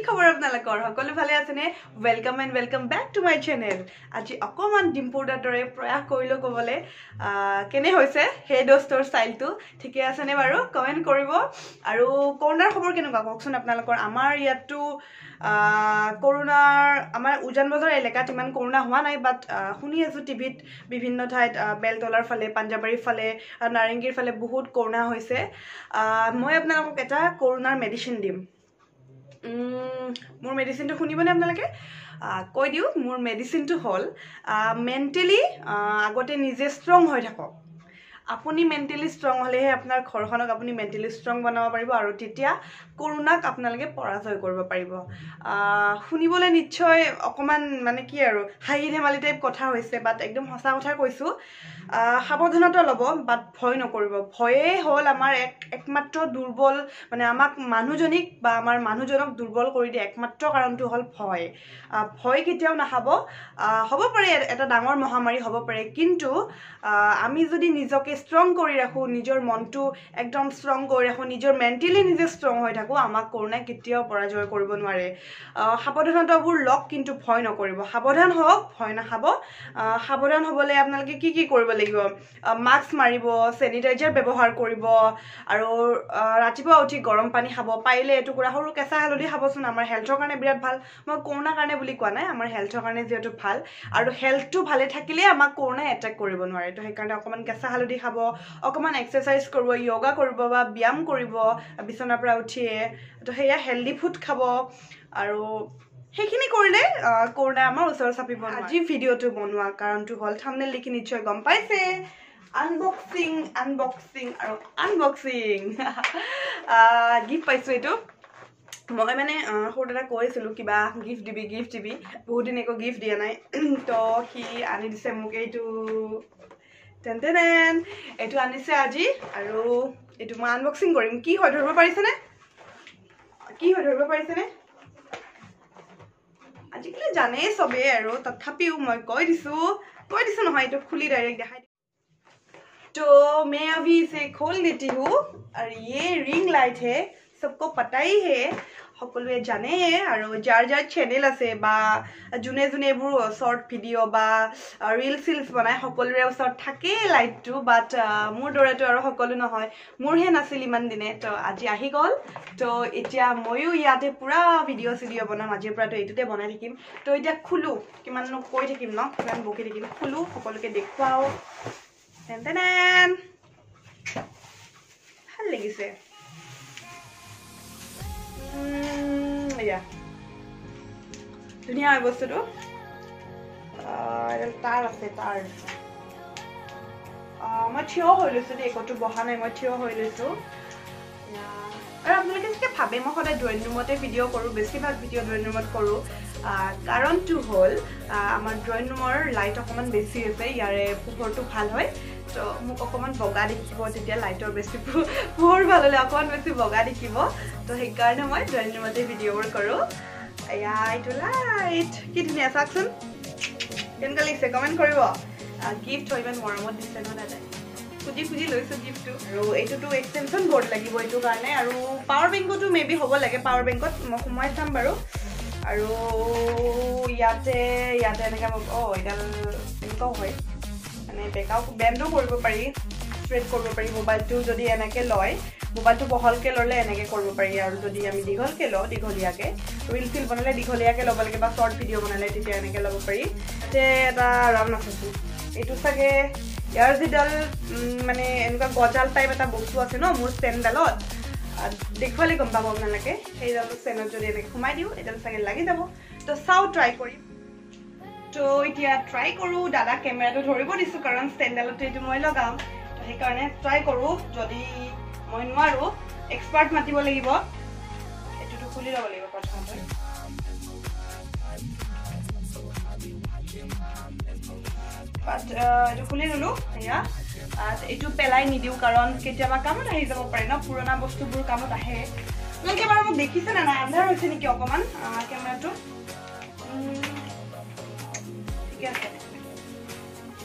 খবৰ আপোনালোকৰ সকলো ভালে আছে নে welcome and welcome back to my channel আজি অকমান ডিম্পুৰ দৰে প্ৰয়াস কৰিলো কবলে কেনে হৈছে হে দোস্তৰ ষ্টাইলটো ঠিকে আছে নে বাৰু কমেন্ট কৰিব আৰু কৰোনাৰ খবৰ কেনেকুৱা কওকচোন আপোনালোকৰ আমাৰ ইয়াতটো কৰোনাৰ আমাৰ উজান বজাৰ এলেকাত ইমান কৰোনা হোৱা নাই বাট শুনি আছো টিভিত বিভিন্ন ঠাইত বেলতলাৰ ফালে পাঞ্জাবাৰীৰ ফালে নাৰেংগীৰ ফালে বহুত কৰোনা হৈছে মই আপোনালোকক এটা কৰোনাৰ মেডিচিন দিম মোৰ মেডিচিনটো শুনিবনে আপোনালোকে কৈ দিও মোৰ মেডিচিনটো হল মেন্টালি আগতে নিজে ষ্ট্ৰং হৈ থাকক আপুনি মেন্টালি ষ্ট্ৰং হলেহে আপোনাৰ ঘৰখনক আপুনি মেন্টালি ষ্ট্ৰং বনাব পাৰিব আৰু তেতিয়া কৰোনাক আপোনালোকে পৰাজয় কৰিব পাৰিব শুনিবলৈ নিশ্চয় অকমান মানে কি আৰু হাঁহি ধেমালি টাইপ কথা হৈছে বাট একদম সঁচা কথা কৈছো সাৱধানতা ল'ব বাট ভয় নকৰিব ভয়ে হ'ল আমাৰ একমাত্ৰ দুৰ্বল মানে আমাক মানুহজনিক বা আমাৰ মানুহজনক দুৰ্বল কৰি দিয়ে একমাত্ৰ কাৰণটো হ'ল ভয় ভয় কেতিয়াও নাখাব হ'ব পাৰে এটা ডাঙৰ মহামাৰী হ'ব পাৰে কিন্তু আমি যদি নিজকে ষ্ট্ৰং কৰি ৰাখো নিজৰ মনটো একদম ষ্ট্ৰং কৰি ৰাখো নিজৰ মেন্টালি নিজে ষ্ট্ৰং হৈ থাকো আমাক কৰোনাই কেতিয়াও পৰাজয় কৰিব নোৱাৰে সাৱধানতাবোৰ লওক কিন্তু ভয় নকৰিব সাৱধান হওক ভয় নাখাব সাৱধান হ'বলৈ আপোনালোকে কি কৰিব লাগিব মাস্ক মাৰিব স্যানিটাইজাৰ ব্যৱহাৰ কৰিব আৰু ৰাতিপুৱা উঠি গৰম পানী খাব পাৰিলে এটুকুৰা সৰু কেঁচা হালধি খাবচোন আমাৰ হেলথৰ কাৰণে বিৰাট ভাল মই কৰোনাৰ কাৰণে বুলি কোৱা নাই আমাৰ হেলথৰ কাৰণে যেটো ভাল আৰু হেলথটো ভালে থাকিলে আমাক কৰোনাই এটাক কৰিব নোৱাৰে তো সেইকাৰণে অকমান কেঁচা হালধি খাব অকমান এক্সাৰসাইজ কৰিব যোগা কৰিব বা ব্যায়াম কৰিব বিছনাৰ পৰা উঠিয়ে তো হেয়া হেলদি ফুড খাব আৰু হেখিনি কৰিলে কৰোনা আমাৰ ওচৰ চাপিব আজি ভিডিওটো বনোৱা কাৰণটো হল থাম্বনেল লিখি নিশ্চয় গম পাইছে আনবক্সিং আৰু আনবক্সিং গিফট পাইছো এটো মই মানে সৰু দাদা কৈছিলো কিবা গিফট দিবি বহুত দিন একো গিফট দিয়া নাই তো সি আনি দিছে মোক এইটো টেনটেন এইটো আনিছে আজি আৰু এইটো মই আনবক্সিং কৰিম কি হয় ধৰিব পাৰিছেনে আজিকালি জানে সবে আৰু তথাপিও মই কৈ দিছো নহয় এইটো খুলি ডাইৰেক্ট দেখাই तो मैं अभी इसे खोल देती हूँ और ये रिंग लाइट है सबको पता ही है সকলোৱে জানে আৰু যাৰ চেনেল আছে বা জুনে এবোৰ শৰ্ট ভিডিও বা ৰিলস বনাই সকলোৰে ওচৰত থাকে লাইটটো বাট মোৰ দৰেটো আৰু সকলো নহয় মোৰহে নাছিল ইমান দিনে তো আজি আহি গল তো এতিয়া ময়ো ইয়াতে পুৰা ভিডিও বনাম আজিৰ পৰাটো এইটোতে বনাই থাকিম তো এতিয়া খুলো কিমাননো কৈ থাকিম ন কিমান বকি থাকিম খুলো সকলোকে দেখুৱাও টেনটেন ভাল লাগিছে या ধুনিয়া বস্তুটো তার আছে তার মই থিয় হৈ লৈছো দেই কতো বহা নাই মই থিয় হৈ লৈছো আৰু আপোনালোকে কি ভাবে মই সদায় ড্ৰয়িং ৰুমতে ভিডিও কৰো বেছিভাগ ভিডিও ড্ৰয়িং ৰুমত কৰো কাৰণটো হ'ল আমাৰ ড্ৰয়িং ৰুমৰ লাইট অকমান বেছি আছে ইয়াৰে পোহৰটো ভাল হয় তো মোক অকমান বগা দেখিব তেতিয়া লাইটৰ বেছি পোহৰ ভাল হলে অকমান বেছি বগা দেখিব তো সেইকাৰণে মই ড্ৰয়িং ৰুমতে ভিডিওবোৰ কৰো এয়া এইটো লাইট কি ধুনীয়া চাকচোন কেনেকুৱা লাগিছে কমেণ্ট কৰিব গিফট হয় ইমান মৰমত দিছে ন দাদা খুজি লৈছো গিফটটো আৰু এইটোতো এক্সটেনশন বৰ্ড লাগিব এইটো কাৰণে আৰু পাৱাৰ বেংকটো মেবি হ'ব লাগে পাৱাৰ বেংকত মই সোমাই চাম বাৰু আৰু ইয়াতে এনেকা এডাল এনেকুৱাও হয় মানে বেকাও বেণ্ডো কৰিব পাৰি ষ্ট্ৰেট কৰিব পাৰি মোবাইলটো যদি এনেকে লয় মোবাইলটো বহলকে ললে এনেকে কৰিব পাৰি আৰু যদি আমি দীঘলকে লওঁ দীঘলীয়াকে ৰিল বনালে দীঘলীয়াকে ল'ব লাগে বা শৰ্ট ভিডিও বনালে তেতিয়া এনেকে ল'ব পাৰি তে এটা ৰাউণ্ড আছে এইটো চাগে ইয়াৰ যিডাল মানে এনেকুৱা গজাল টাইপ এটা বস্তু আছে ন মোৰ ষ্টেণ্ডডালত দেখুৱালে গম পাব আপোনালোকে সেইডাল ষ্টেণ্ডত যদি এনেকে সোমাই দিওঁ এডাল চাগে লাগি যাব তো চাও ট্ৰাই কৰিম তো এতিয়া ট্ৰাই কৰো দাদা কেমেৰাটো ধৰিব দিছো কাৰণ ষ্টেণ্ডডালত এইটো মই লগাম তো সেইকাৰণে ট্ৰাই কৰো যদি মই নোৱাৰো এক্সপাৰ্ট মাতিব লাগিব এইটোটো খুলি ল'ব লাগিব প্ৰথমতে এইটো খুলি ললো এয়া এইটো পেলাই নিদিও কাৰণ কেতিয়াবা কামত আহি যাব পাৰে ন পুৰণা বস্তুবোৰ কামত আহে আপোনালোকে বাৰু মোক দেখিছে না আন্ধাৰ হৈছে নেকি অকমান কেমেৰাটো ঠিক আছে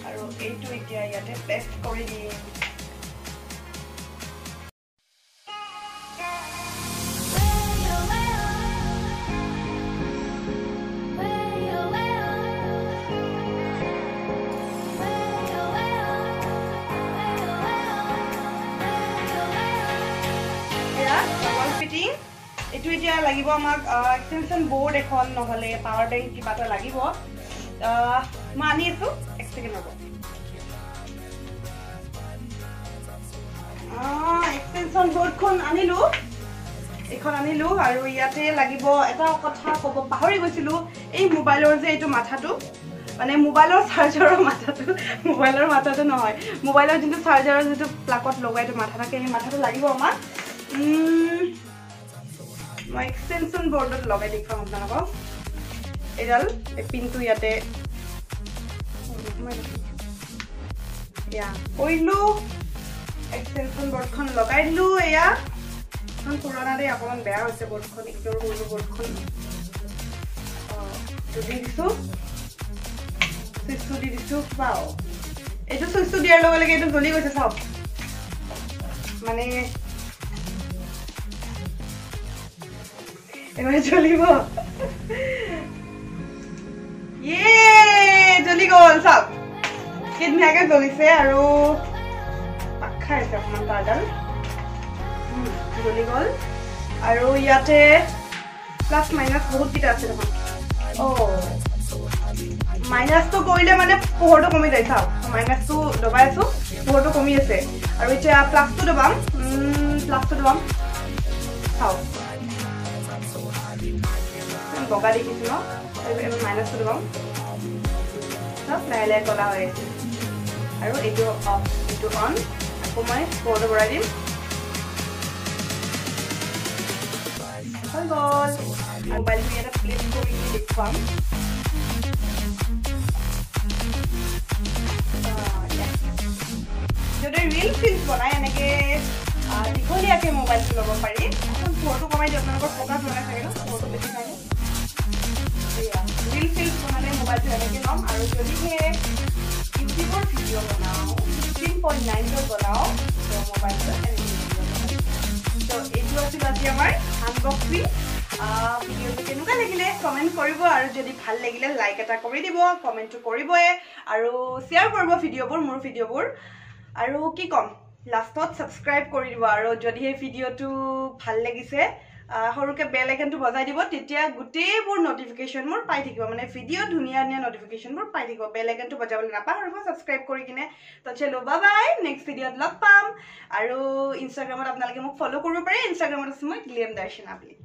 আৰু এইটো এতিয়া ইয়াতে পেষ্ট কৰি দিম এতিয়া লাগিব আমাক এক্সটেনশন বোৰ্ড এখন নহলে পাৱাৰ বেংক কিবা এটা লাগিব মই আনি আছো এক সেকেন্ড হ'ব এক্সটেনশন বোৰ্ডখন আনিলো এখন আনিলো আৰু ইয়াতে লাগিব এটা কথা কব পাহৰি গৈছিলো এই মোবাইলৰ যে এইটো মাথাটো মানে মোবাইলৰ চাৰ্জাৰৰ মাথাটো নহয় মোবাইলৰ যোনটো চাৰ্জাৰৰ যেটো প্লাগত লগাই তো মাথা থাকে এই মাথাটো লাগিব আমাক মই এক্সটেনশন বোৰ্ডত লগাই দেখাম আপোনালোকক এডাল এই পিনটো ইয়াতে কইলো এক্সটেনশন বোৰ্ডখন লগাই দিলো এয়া এখন পুৰণা দে অকমান বেয়া হৈছে বোৰ্ডখন ইগনোৰ কৰিলো বোৰ্ডখন দি দিছো সুইচটো দি দিছো পাও এইটো সুইচটো দিয়াৰ লগে লগে এইটো জ্বলি গৈছে চাওক মানে এবাৰ জ্বলিব জ্বলি গ'ল চাওক কি ধুনীয়াকে জ্বলিছে আৰু পাখা আছে অকমান তাৰডাল জ্বলি গ'ল আৰু ইয়াতে প্লাস মাইনাস বহুত কিটা আছে দেখোন মাইনাসটো কৰিলে মানে পোহৰটো কমি যায় চাওক মাইনাসটো দবাই আছো পোহৰটো কমি আছে আৰু এতিয়া প্লাসটো দবাম চাওক বগা দেখিছো ন এবাৰ মাইনাসটো দবাম সব লাহে কলা হৈ আছে আৰু এইটো অফ এইটো অন আকৌ মই পোহৰটো বঢ়াই দিম মোবাইলটো ইয়াতে প্লেট কৰি দেখুৱাম যদি ৰিল ফিল্ম বনাই এনেকে দীঘলীয়াকে মোবাইলটো ল'ব পাৰি পোহৰটো কমাই দিয়ক আপোনালোকৰ ফকাছ বনাই থাকে ন পোহৰটো বেছি থাকে ৰিল ফিল্ম বনালে মোবাইলটো এনেকে ল'ম আৰু যদিহে ইউটিউবৰ ভিডিঅ' বনাওঁ 15.9 বনাওঁ মোবাইলটো এনেকে তো এইটো আছিল আজি আমাৰ আনবক্সিং ভিডিঅ'টো কেনেকুৱা লাগিলে কমেণ্ট কৰিব আৰু যদি ভাল লাগিলে লাইক এটা কৰি দিব কমেণ্টটো কৰিবই আৰু শ্বেয়াৰ কৰিব ভিডিঅ'বোৰ মোৰ ভিডিঅ'বোৰ আৰু কি কম লাষ্টত সাবস্ক্ৰাইব কৰি দিব আৰু যদি এই ভিডিঅ'টো ভাল লাগিছে হৰুকে বেল আইকনটো বজাই দিব তেতিয়া গুটেইবোৰ নটিফিকেশন মোৰ পাই থাকিব মানে ভিডিঅ' ধুনিয়া নটিফিকেশন মোৰ পাই থাকিব বেল আইকনটো বজাবলৈ নাপাহৰিব সাবস্ক্ৰাইব কৰি কিনে তো চলো বাই বাই নেক্সট ভিডিঅ'ত লগ পাম আৰু ইনষ্টাগ্ৰামত আপোনালোকে মোক ফলো কৰিব পাৰে ইনষ্টাগ্ৰামত আছে মই গ্লেম দৰ্শনা বুলি